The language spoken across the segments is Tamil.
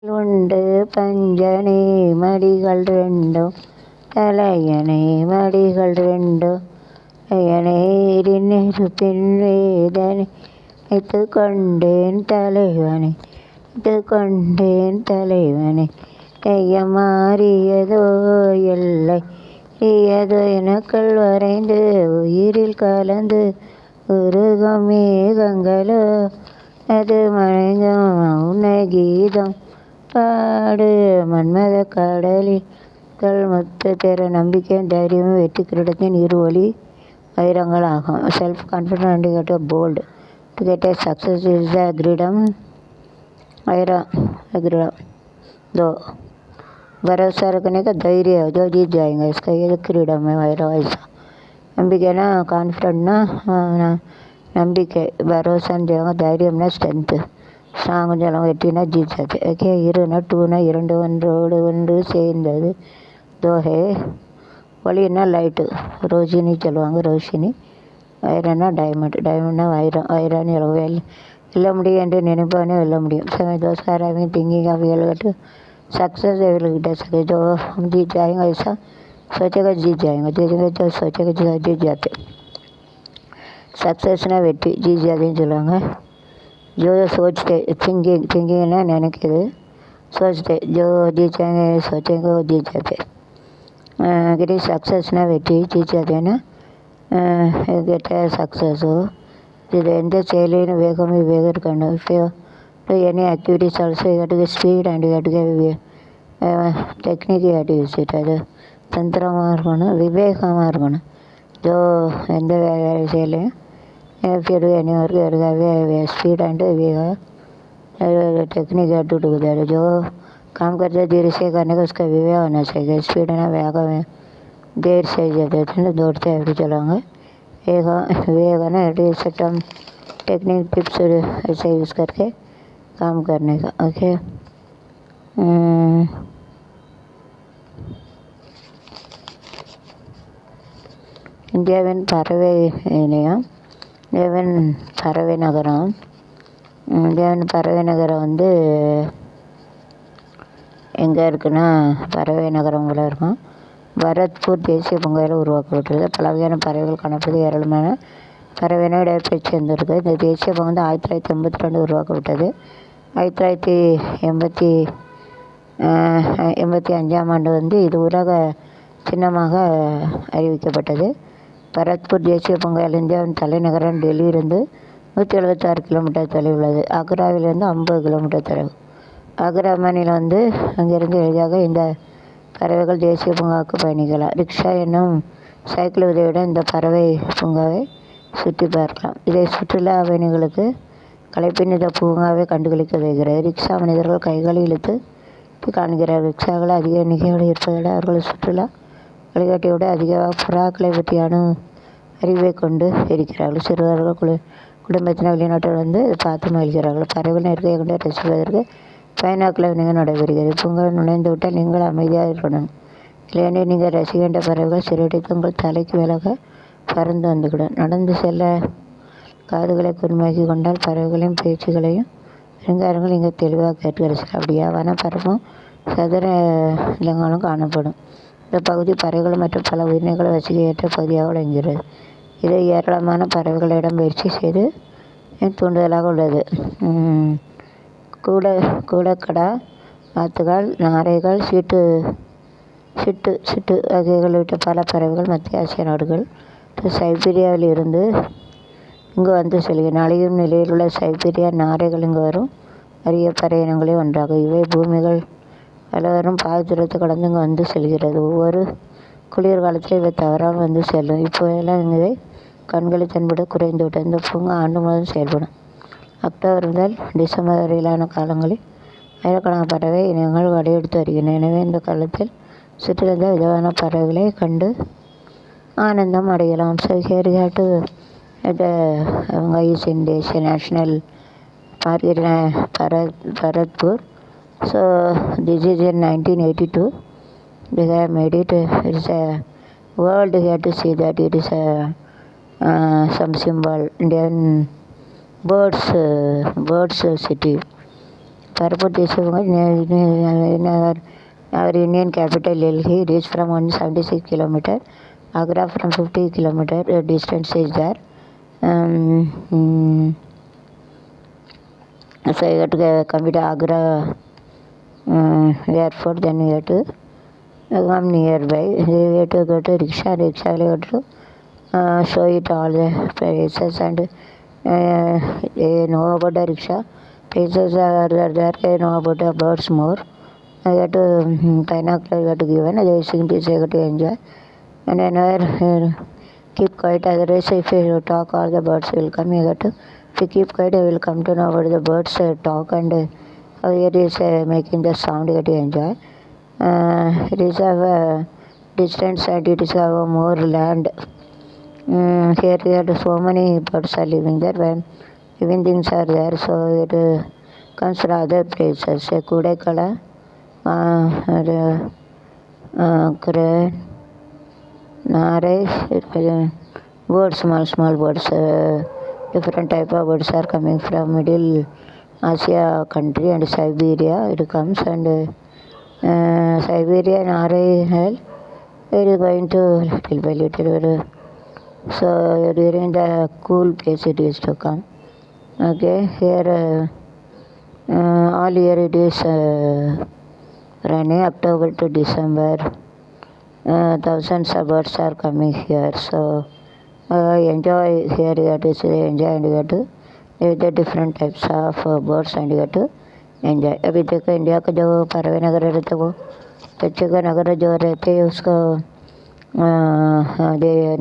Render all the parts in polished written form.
உண்டு பஞ்சனை மடிகள் ரெண்டும் தலையணை மடிகள் ரெண்டும் ஐயனை இருப்பின் வேதனை வைத்து கொண்டேன் தலைவனை வைத்து கொண்டேன் தலைவனை கையம் மாறியதோ எல்லை ஏதோ எனக்கள் வரைந்து உயிரில் கலந்து உருகும் மேகங்களோ அது மனைஞ்சம் மௌன கீதம் பாடு மன்மத கடலில் முத்து தெர நம்பிக்கையும் தைரியமும் வெற்றி கிரீடத்தின் இருவழி வைரங்கள் ஆகும். Self confident get a bold to get a success is the கிரீடம் வைரம் கிரீடம் दो भरोसा रखने का धैर्य जो जीत जाएंगे इसका ये क्रीडम है வைரம் ऐसा நம்பிக்கைனா கான்ஃபிடென்ட்னா நம்பிக்கை பரோசான்னு சொல்லுவாங்க தைரியம்னா ஸ்ட்ரென்த்து ஸ்ட்ராங்குன்னு சொல்லுவாங்க வெற்றினா ஜீத்தாது ஓகே இருனா டூனா இரண்டு ஒன்றோடு ஒன்று சேர்ந்தது தோஹே ஒளின்னா லைட்டு ரோஷினி சொல்லுவாங்க ரோஷினி வைரம்னா டைமண்ட்னா வைரான்னு சொல்லுவாங்க வெல்ல முடியும் என்று நினைப்பவனே வெல்ல முடியும் தோஸ்கார் having thinking of able success एवलगिटा सके जो हम जीत जाएंगे ऐसा सोचेगा जीत जाएंगे जो सोचेगा जीत जाते सक्सेसना வெற்றி जीत जाते சொல்லுவாங்க जो सोचते थिंकिंगना நினைக்கிறது सोचते जो जीत जाएंगे सोचेंगे वो जीत जाते getting सक्सेसना வெற்றி जीत जाते ना get a success இது எந்த செயலையும் வேகம் இருக்கணும் any activities also you have to get speed and you have to get technique you have to use it அது தந்திரமாக இருக்கணும் விவேகமாக இருக்கணும் ஜோ எந்த வேலை செய்யலையும் if you do any work you have to have speed and Vivek technique है टू टुगेदर जो काम करते देर से करने का उसका विवेक होना चाहिए स्पीड है ना वेग में देर से जाते थे ना दौड़ते हैं चलाएंगे विवेक है ना सेटम टेक्निक टिप्स ऐसे यूज़ करके काम करने का ओके இந்தியாவின் பறவை இணையம் இந்தியாவின் பறவை நகரம் வந்து எங்கே இருக்குன்னா பறவை நகரம் கூட இருக்கும் பரத்பூர் தேசிய பூங்காவில் உருவாக்கப்பட்டுள்ளது பல வகையான பறவைகள் காணப்படுது ஏராளமான பறவையின இடப்பெயர்ச்சி வந்திருக்கு இந்த தேசிய பூங்கா வந்து 1982 உருவாக்கப்பட்டது 1985 ஆண்டு வந்து இது உலக சின்னமாக அறிவிக்கப்பட்டது பரத்பூர் தேசிய பூங்காவில் இந்தியாவின் தலைநகரம் டெல்லியிலிருந்து 176 கிலோமீட்டர் தொலைவில் உள்ளது ஆக்ராவிலிருந்து 50 கிலோமீட்டர் தொலைவு ஆக்ரா மாநிலம் வந்து அங்கிருந்து எளிதாக இந்த பறவைகள் தேசிய பூங்காவுக்கு பயணிக்கலாம் ரிக்ஷா என்னும் சைக்கிள் உதவியுடன் இந்த பறவை பூங்காவை சுற்றி பார்க்கலாம் இதை சுற்றுலா பயணிகளுக்கு களைப்பின் இந்த பூங்காவை கண்டுகளிக்க வைக்கிறது ரிக்ஷா மனிதர்கள் கைகளை இழுத்து காண்கிறார் ரிக்ஷாக்கள் அதிக எண்ணிக்கையோடு இருப்பதை விட அவர்கள் சுற்றுலா வழிகாட்டியோடு அதிகமாக புறாக்களை பற்றியான அறிவை கொண்டு இருக்கிறார்கள் சிறுவர்கள் குடும்பத்தினர் வெளிநாட்டில் வந்து பார்த்து மகிழ்கிறார்கள் பறவைகள் நெருக்கையை கொண்டு ரசிப்பதற்கு பயனாக்களை விநியோகம் நடைபெறுகிறது பூங்காவில் நுழைந்து விட்டால் நீங்கள் அமைதியாக இருக்கணும் இல்லையெனில் நீங்கள் ரசிக்கின்ற பறவைகள் சிறுடித்து உங்கள் தலைக்கு விலக பறந்து வந்துவிடும் நடந்து செல்ல காதுகளை கூர்மையாக்கி கொண்டால் பறவைகளையும் பேச்சுகளையும் வெங்காயங்கள் இங்கே தெளிவாக கேட்கிறது அப்படியா வனப்பரப்பும் சதுர நிலங்களும் காணப்படும் இந்த பகுதி பறவைகள் மற்றும் பல உயிரினங்களை வசிக்க ஏற்ற பகுதியாக விளங்குகிறது இது ஏராளமான பறவைகளிடம் பயிற்சி செய்து தூண்டுதலாக உள்ளது கூடக்கடா வாத்துகள் நாரைகள் சிட்டு வகைகள் உள்ளிட்ட பல பறவைகள் மத்திய ஆசிய நாடுகள் சைபீரியாவில் இருந்து இங்கு வந்து செல்கின்றன அழியும் நிலையில் உள்ள சைபீரியா நாரைகள் இங்கு வரும் அரிய பறவை இனங்களே ஒன்றாகும் இவை பூமிகள் பலவரும் பாதி தூரத்தை கடந்து இங்கு வந்து செல்கிறது ஒவ்வொரு குளிர்காலத்தில் இவை தவறாமல் வந்து செல்லும் இப்போதெல்லாம் இவை கண்களை தென்பட குறைந்து விட்டது இந்த பூங்கா ஆண்டு முழுவதும் செயல்படும் அக்டோபர் முதல் டிசம்பர் வரையிலான காலங்களில் ஆயிரக்கணக்கான பறவை இனங்கள் வடையெடுத்து வருகின்றன எனவே இந்த காலத்தில் சுற்றிலிருந்த விதமான பறவைகளை கண்டு ஆனந்தம் அடையலாம் so here you have to is in Asia National Park in Bharatpur. So this is in 1982. They have made it. It is a world. You have to see that it is a some symbol. Indian birds city. purport is in our Indian capital Delhi. It is from 176 kilometer. Agra from 50 kilometer distance is there. So you have to come to Agra airport, then you have to come nearby. You have to go to rickshaw. Rickshaw you have to show it all the places, and they know about the rickshaw. Places are there, they know about the birds more. You have to binocular you have to give, and they simply say you have to enjoy. And another keep quiet, otherwise if you talk all the birds will come. You have to, if you keep quiet you will come to know about the birds talk, and how it is making the sound you have to enjoy. It is a distance, and it is a more land. Here there are so many birds are living there, when living things are there, so it comes from other places. Kudekala, crane, Nare, birds, small birds, different type of birds are coming from Middle Asia country and Siberia. It comes, and Siberia and Nare, it is going to little by little. So during the cool place it is to come. Okay, here all year it is running, October to December. Thousands of birds are coming here, so enjoy here. You have to enjoy, and you have to the different types of birds, and you have to enjoy. अभी देखो इंडिया का जो परवे नगर रहते वो बच्चे का नगर जो रहते हैं उसको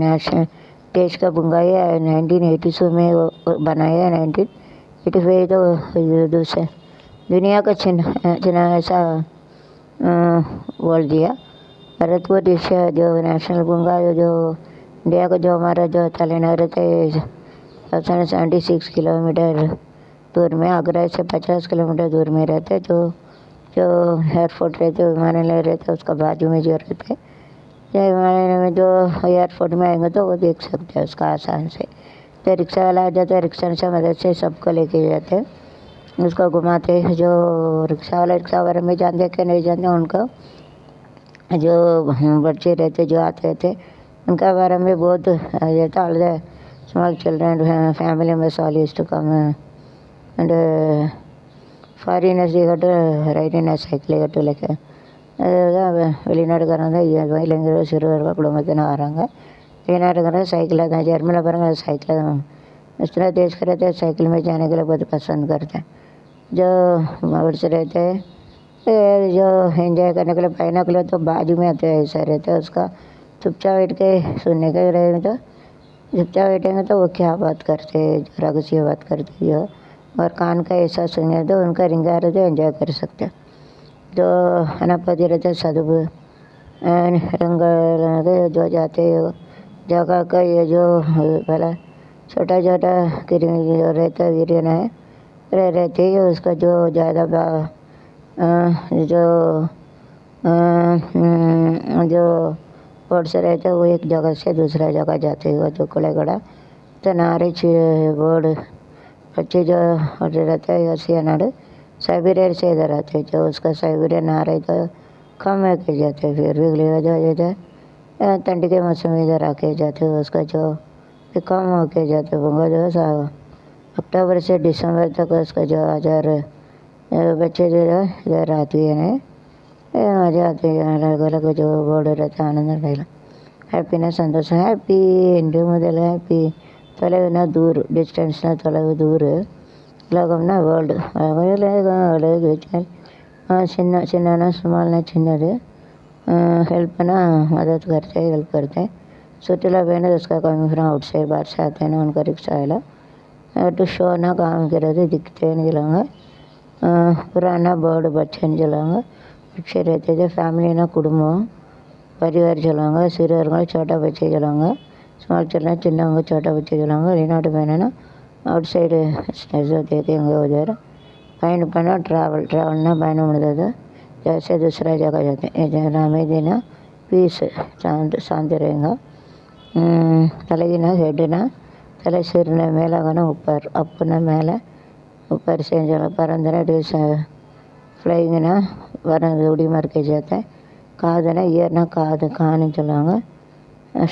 नेशनल देश का बुंगाई 1982 में वो बनाया, 1985 तो दूसरे दुनिया का चिन्ह ऐसा बोल दिया। भरतपुर देश जो नेशनल बुंगा जो इंडिया का जो हमारा जो तलेनगर रहता है 76 किलोमीटर दूर में, आगरा से 50 किलोमीटर दूर में रहते, जो एयरपोर्ट रहते विमानालय रहते उसका बाजू में जो रहते, विमानालय में जो एयरपोर्ट में आएंगे तो वो देख सकते हैं उसका आसान से। तो रिक्शा वाला आ जाता है, रिक्शा से मदद से सबको लेके जाते हैं, उसको घुमाते हैं। जो रिक्शा वाला रिक्शा बारे में जानते कि नहीं जानते, उनको जो बच्चे रहते जो आते रहते उनका बारे में बहुत रहता। All the small children family members all used to come, and foreigners they got to ride in a cycle got to like அதாவது வெளிநாட்டுக்காரங்க தான் இளைஞர்கள் சிறுவர்கள் குடும்பத்தினர் வராங்க। வெளிநாட்டுக்காரங்க साइकिल தான், जर्मनी पारंगे साइकिल इस तरह देश के रहते हैं साइकिल में जाने के लिए बहुत पसंद करते हैं। जो बर्ड्स रहते हैं जो एंजॉय करने के लिए पहनने के लिए तो बाजू में आते हैं, ऐसा रहता है उसका चुपचाप बैठ के सुनने के रहेंगे तो चुपचाप बैठेंगे तो वो क्या बात करते हैं, जरा कुछ ये बात करते हैं, और कान का ऐसा सुने तो उनका रिंगा रहते एंजॉय कर सकते हैं। जो अनापति रहते सदुब रंग जो जाते जगह का ये जो भला छोटा छोटा कृमि जो रहता है वीर्य है रहती है, उसका जो ज़्यादा जो बर्ड्स रहते हैं वो एक जगह से दूसरा जगह जाते हैं, जो कड़ा तो नारे बर्ड बच्चे जो रहते हैं ऐसे नाड़ साइबेरिया से इधर आते हैं, जो उसका साइबेरिया नारे तो कम है के जाते हैं, फिर भी ले जाते हैं ठंडी के मौसम में इधर आके जाते हैं, उसका जो कम होके जाते हैं बुंगा जो अक्टूबर से दिसंबर तक उसका जो 1000 बच्चे जो इधर आती है, मज़ा आती है। अलग अलग जो बर्ड रहता है आनंद रहेगा, हैप्पीनेस संतोष हैप्पी इंडिया ಮೊದಲ हैप्पी ತೊಲಗಿನ ದೂರ ಡಿಸ್ಟೆನ್ಸ್ನ ತೊಲಗು ದೂರ లోకంన వరల్డ్ చిన్న చిన్న स्मॉल చిన్నది हेल्प ना मदद करते हैं, हेल्प करते हैं। सुटीला बहन उसका कमिंग फ्रॉम आउटसाइड बाहर से आते हैं ना, उनका रिक्शा आएगा तो शो ना काम के रहते दिखते नहीं जलाऊँगा पुराना बर्ड बच्चे नहीं जलाऊँगा अच्छे रहते थे फैमिली ना कुटुंबम परिवार जलाऊँगा सिर छोटा बच्चे जलाऊँगा स्मॉल चिल्ड्रन चिन्ना छोटा बच्चे जलाऊँगा रीनाट बहन ना आउटसाइड स्टेज देते होंगे उधर पैन पना ट्रैवल ना बैन उड़ता जैसे दूसरा जगह जाते हैं हमें देना पीस शांति रहेगा। तलगिना हेडना तले सिर मेला ऊपर अपना मेला ऊपर से जल पर अंदर ஃப்ளைங்குனா வர்றது उड़ी मार के जाता है. காதுனா ईयर காது கான்னு சொல்லுவாங்க.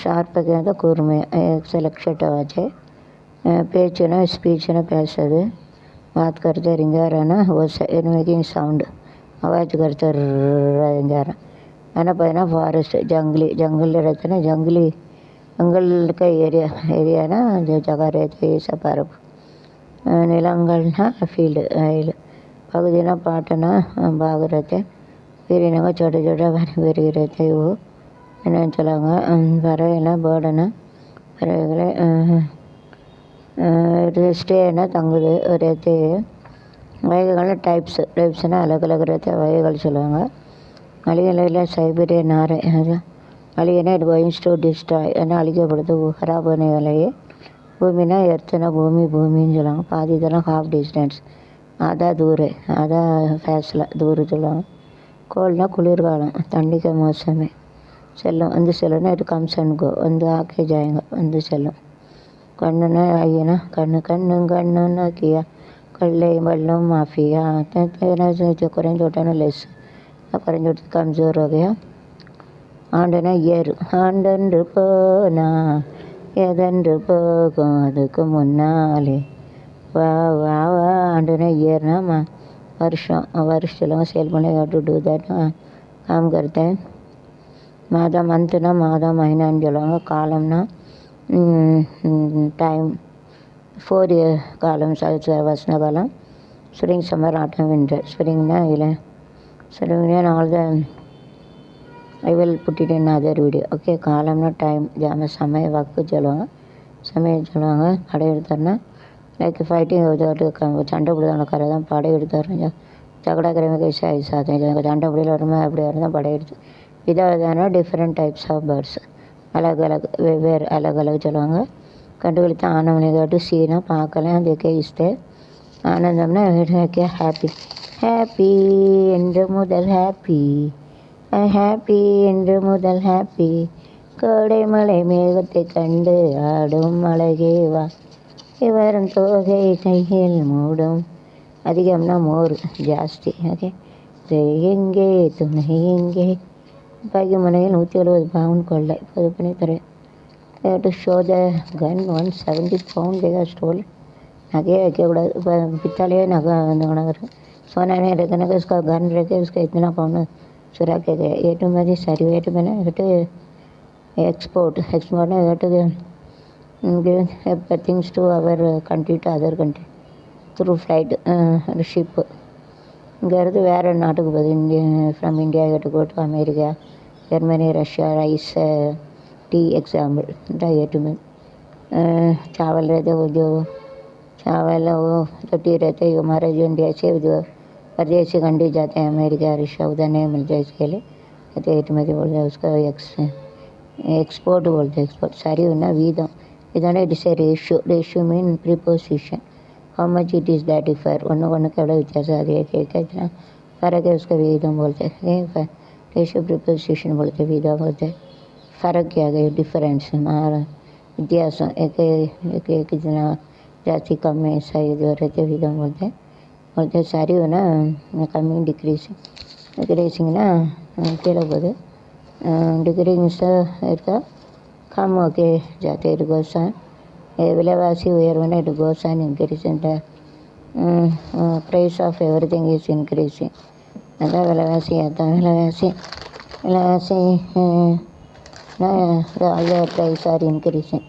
ஷார்ப்பாக कहते கூர்மை செலக்ஷட் ஆச்சு. பேச்சுனா ஸ்பீச்சுனா பேசுறது. बात करते रिंगाराना वो मेकिंग साउंड आवाज़ करते रिंगारा. आना पहना फॉरेस्ट जंगली जंगल रहते ना जंगली जंगल का एरिया ना जो जगह रहते ये सब परब निलंगलना फील्ड आयल पगदिना पाटना बाग रहते फिर इन्हें छोटे छोटे बने रहते वो इन्हें चलांगा பறவைனா பேர்டுனா பறவைகளை ஸ்டேனா தங்குது रहते வகைகள் டைப்ஸ்னால் अलग अलग रहते வகைகள் சொல்லுவாங்க. அழியலையில் சைபீரியன் நாரை அது அழியனா இட் கோயிங்ஸ் டு டிஸ்ட்ராய் ஏன்னா அழிக்கப்படுது ஹராப் பண்ண வேலையே. பூமினா எர்த்துனா பூமின்னு சொல்லுவாங்க. பாதி இதெல்லாம் ஹாஃப் டிஸ்டன்ஸ் आधा दूर है आधा फैसला दूर சொல்லுவாங்க. கோல்னா குளிர்காலம் ठंडी मौसम है. செல்லும் வந்து செல்லும்னா இட் கம்ஸ் அண்ட் கோ வந்து ஆக்கே ஜாயங்க வந்து செல்லும். கண்ணுனா ஐயனா கண்ணுன்னா கியா கல்லை வெள்ளம் மாஃபியா குறைஞ்சோட்டான லெஸ் குறைஞ்சோட்டு கம்ஜோர் வகையா. ஆண்டுனா ஏறு ஆண்டன்று போனா எதன்று போகும் அதுக்கு முன்னாலே வா வா வா. ஆண்டுனா இயர்னா வருஷம் வருஷத்தில் சேல் பண்ணி டு டூ தட் काम करते हैं. மாதம் மந்த்னா மாதம் மहीनाன்னு சொல்லுவாங்க. காலம்னா டைம் 4 year காலம் வசன காலம். Spring summer autumn winter. ஸ்ப்ரிங்னா இல்லை ஸ்ப்ரிங்னா all the I will put it in other video. Okay காலம்னா டைம் ஜாம சமய வக்கு சொல்லுவாங்க. சமயம் சொல்லுவாங்க. படை எடுத்தாருன்னா லைக் ஃபைட்டிங் சண்டை பிடிதானக்கார தான் படை எடுத்தாருங்க. झगड़ा करेंगे कैसे ऐसा आते हैं झंडा बुढ़ी और मैं अपने और पड़े विधा विधाना डिफरेंट टाइप्स ऑफ बर्ड्स अलग अलग वेव्वेर अलग अलग चलवांगा. कंडुकलिता आनंद सीना पाकलें देखे इस्ते आनंदमना क्या हैप्पी हैप्पी என்று முதல் ஹாப்பி ஹாப்பி என்று முதல் ஹாப்பி கோடை மலை மேகத்தை கண்டு ஆடும் அழகேவா இவரும் தோகை கையில் மூடும். அதிகம்னா மோர் ஜாஸ்தி. ஓகே எங்கே துணை எங்கே பாக்கி முனையில் 170 பவுண்ட் கொள்ளை பொது பண்ணி தரேன். To show the gun 170 pound தேவை ஸ்டோல். நகையே வைக்கக்கூடாது. இப்போ பித்தாலே नगा वगैरह सोना नहीं रहता ना कि उसका गन रहते उसका इतना पाउंड चुरा के गए. ये तो मेरी सारी वेट मैंने export give things to our country to other country through flight ship. இங்கேருந்து வேறு நாட்டுக்கு போகுது. From India to go to America Germany Russia rice टी एग्जाम्पल एटूमें चावल रहते वो जो चावल वो रोटी रहते हैं हमारे जो इंडिया से जो परदेशी कंट्री जाते हैं अमेरिका रशिया उधर नहीं मिलता इसके लिए कहते एटूमें बोलते हैं उसका एक्सपोर्ट बोलते हैं. एक्सपोर्ट सारी होना वीदम इधर इट इस ratio mean preposition how much it is that differ ஒன்று எவ்வளோ வித்தியாசம் அது கேட்க फ़र्क है उसका विधम बोलते हैं. रेशियो प्रीपोजिशन बोलते हैं विधा बोलते हैं. फ़र्क क्या गया डिफरेंस व्यत्यासम एक जना जाति कम में ऐसा जो रहते विधम बोलते सारी हो ना कमी डिक्रीसिंगना केळಬಹುದು. डिक्रीस इतना कम होके जाते इट गोस ऑन विलवासी उयर्वना it goes on increasing the price of everything is increasing. अदा विलवासी all the price are increasing.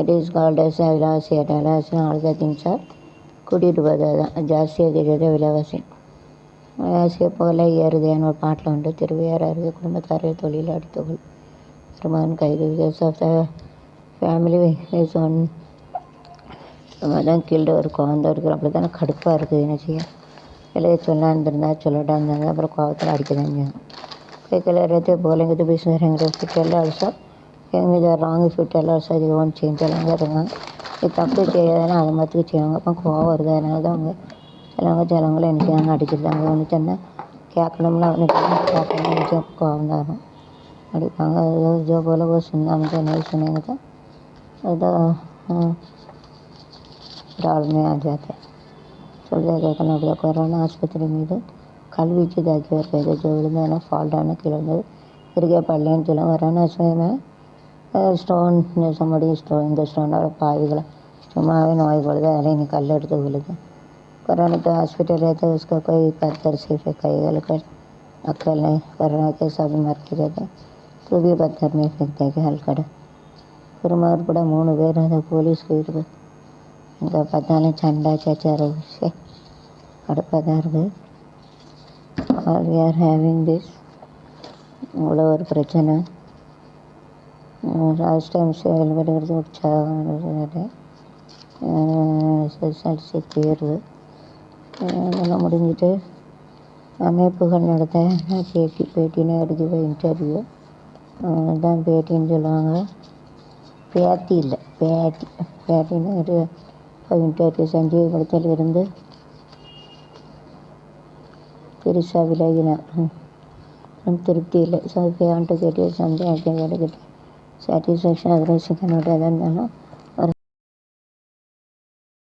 It is called as விலவாசி all the things are கூட்டிகிட்டு போகுது. ஜாஸ்தியாக தெரியாத விலவாசியை போல் ஏறுதேன்னு ஒரு பாட்டில் உண்டு. திருவையாறு குடும்பத்தாரே தொழில் அடுத்தவள் மகன் கைது because of the family is one தான் கீழே இருக்கும் அந்த இருக்கிற அப்படி தானே கடுப்பாக இருக்குது. என்ன செய்ய இல்லை சொல்லாண்டிருந்தா சொல்லட்டாங்க அப்புறம் கோவத்தில் அடிக்கதாங்க கையில் रहते बोलेंगे तो बीच में रहेंगे फिट also எங்கே இதை ராங் ஃபிட் also அது ஓன் சேஞ்ச் எல்லாம் இருங்க. இது தப்பு செய்யாதுன்னா அதை மற்றுக்கு செய்வாங்க. அப்போ கோவம் வருது. அதனால தான் அவங்க சிலவங்களை என்ன செய்வாங்க அடிச்சிருந்தாங்க. ஒன்று சொன்னால் கேட்கணும்னா கேட்கணும் நினச்சா கோவம் தான் வரும் அடிப்பாங்க. அது जो बोलो वो सुनना मुझे नहीं सुनेंगे तो डाल में आ जाते. சொல்கிறத கேட்கணும். அப்படியே கொரோனா ஆஸ்பத்திரி மீது கல்வீச்சு இதாக்கி கைதை விழுந்தானா ஃபால்ட்டான கீழே இருந்தது இருக்க பள்ளின்னு சொல்ல வரானா சுயமே ஸ்டோன் இந்த ஸ்டோனோட பாவிகளை சும்மாவே नोई बढ़ गया अरे निकाल ले तो बोले कोरोना के हॉस्पिटल रहते उसका कोई पत्थर से कई गलकर अक्ल नहीं कोरोना के सब मर के रहते तो भी पत्थर में फेंक दे के हल्का फिर मर पड़ा 3 பேர் அந்த போலீஸ்க்கு இருக்கு இந்த பார்த்தாலும் சண்டை சச்சரவு கடுப்பாக தான் இருக்குது all we are having this இவ்வளோ ஒரு பிரச்சனை லாஸ்ட் டைம் செயல்படுகிறது உற்சாகம் எஸ்எஸ்எல்சி தேர்வு இதெல்லாம் முடிஞ்சிட்டு அமைப்புகள் நடத்த பேட்டின்னு எடுக்க போய் இன்டர்வியூ தான் பேட்டின்னு சொல்லுவாங்க பேட்டி இல்லை பேட்டின்னு போய் இன்டர்வியூ சஞ்சீவபுரத்தில் இருந்து பெருசாக விலகினேன் திருப்தி இல்லை ஸோ பேன்ட்டு கேட்டு சந்தேகம் கேட்டுக்கிட்டு சாட்டிஸ்ஃபேக்ஷன் அதில் சிக்கனோட தான் இருந்தாலும்